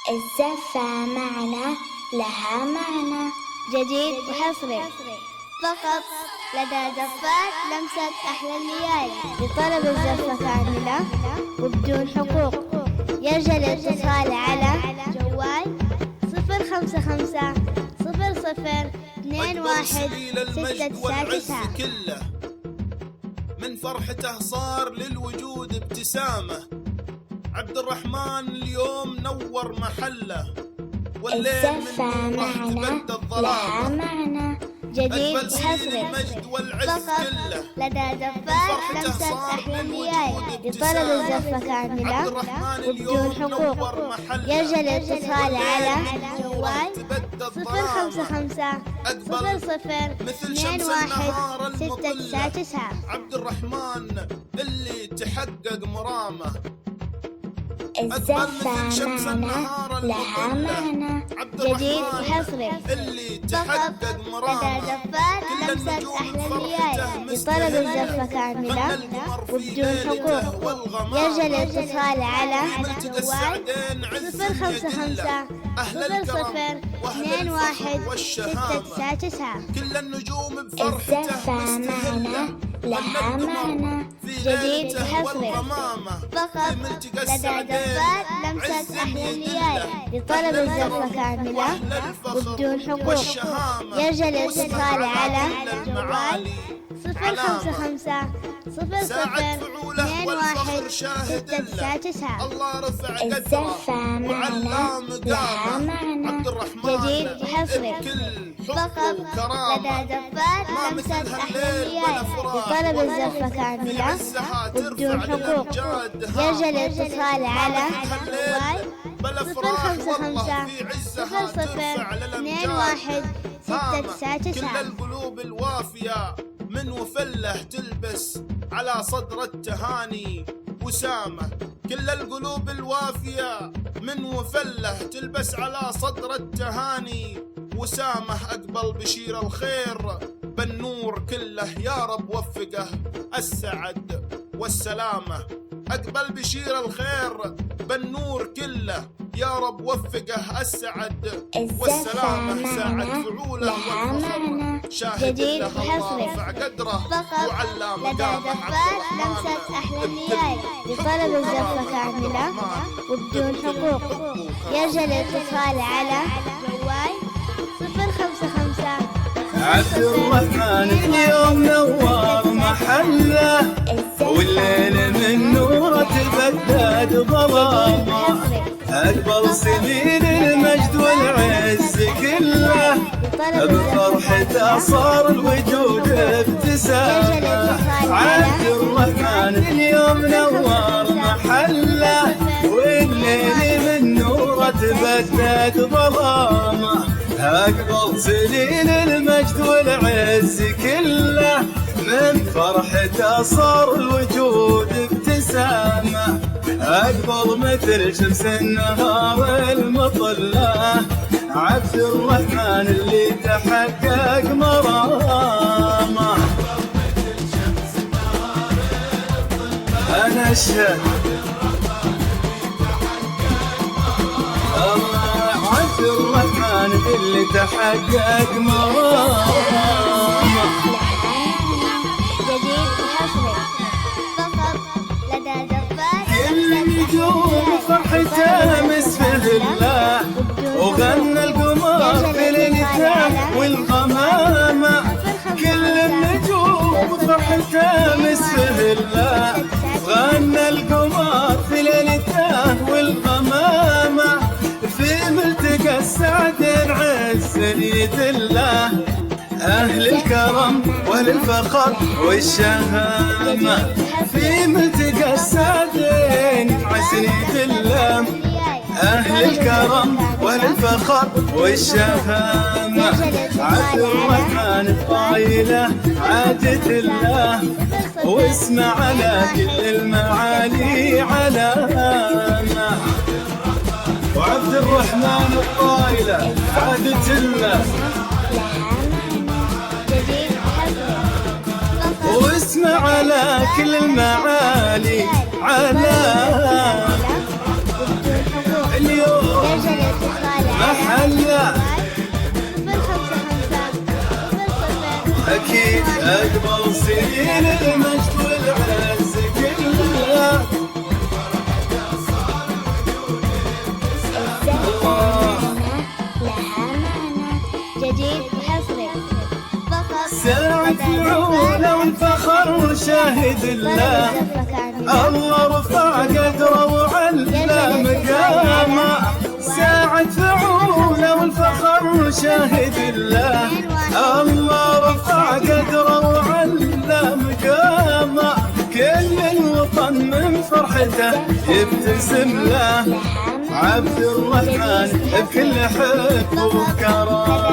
الزفة معنا لها معنى جديد وحصري فقط لدى زفات لمسة أحلى الليالي. لطلب الزفة كاملة وبدون حقوق يرجى الاتصال على جوال 055 00 21 699. كله من فرحته صار للوجود ابتسامة. عبد الرحمن اليوم نور محله والليل الزفة من معنا لها معنى جديد وحصري المجد والعز فقط كله لدى زفات لمسة أحلى الليالي. لطلب الزفة كاملة وبدون حقوق يرجى الاتصال على جوال 055 00 21 699. عبد الرحمن اللي تحقق مرامه الزفة معنا لها معنى جديد وحصري اللي فقط تحقق لدى مرامه زفات لمسة أحلى الليالي. لطلب الزفة كاملة وبدون حقوق يرجى الاتصال على جوال 055 00 21 699. كل النجوم بفرحته الزفة معنا لها معنى جديد وحصري فقط لدى زفات لمسة أحلى الليالي. لطلب الزفة كاملة وبدون حقوق يرجى الاتصال على جوال 055 00 21 699. الله رفع الزفة معنا لها معنى جديد وحصري فقط لدى زفات لمسة أحلى الليالي. لطلب الزفة كاملة وبدون حقوق يرجى الاتصال على جوال 055 00 21 699. كل القلوب الوافية من وفله تلبس على صدر التهاني وسامة. كل القلوب الوافية من وفله تلبس على صدر التهاني وسامة. أقبل بشير الخير بالنور كله يا رب وفقه السعد والسلامة. أقبل بشير الخير بالنور كله يا رب وفقه السعد والسلامة. ساعد فعوله والفخر شاهد له الله رفع قدره وعلى لدى مقامه. زفات لمسة أحلى الليالي. لطلب الزفة كاملة وبدون حقوق يرجى الاتصال على جوال 055 عبد الرحمن اليوم نور محله والليل من نوره تبدد ظلامه. أقبل سنين المجد والعز كله بفرحته صار الوجود ابتسامة. عبد الرحمن اليوم نور محله والليل من نوره تبدد ظلامه. أقبل سنين المجد والعز كله من فرحته صار الوجود ابتسامة. أقبل مثل شمس النهار المطلة عبد الرحمن اللي تحقق مرامه. أنا أشهد عبد الرحمن اللي تحقق مرامه. جديد وحصري فقط لدى زفات النجوم فرحته مسفه الله وغنى القمر في ليلته والغمامة. كل النجوم فرحته مسفه الله وغنى القمر في ليلته والغمامة. في ملتقى السعد عز يدله أهل الكرم والفخر والشهامة. في ملتقى السعدين عسنية الله أهل الكرم والفخر والشهامة. عبد الرحمن الطايلة عادة الله واسمع على كل المعالي علامة. وعبد الرحمن الطايلة عادة الله واسمع على كل المعالي علامة. اليوم أقبل سنين المجد والعز كله. جديد حصري فقط ساعة فعوله والفخر شاهد الله، الله رفع قدره وعلى مقامه. ساعة فعوله والفخر شاهد الله، الله رفع قدره وعلى مقامه. كل الوطن من فرحته يبتسم له، عبد الرحمن بكل حب وكرم.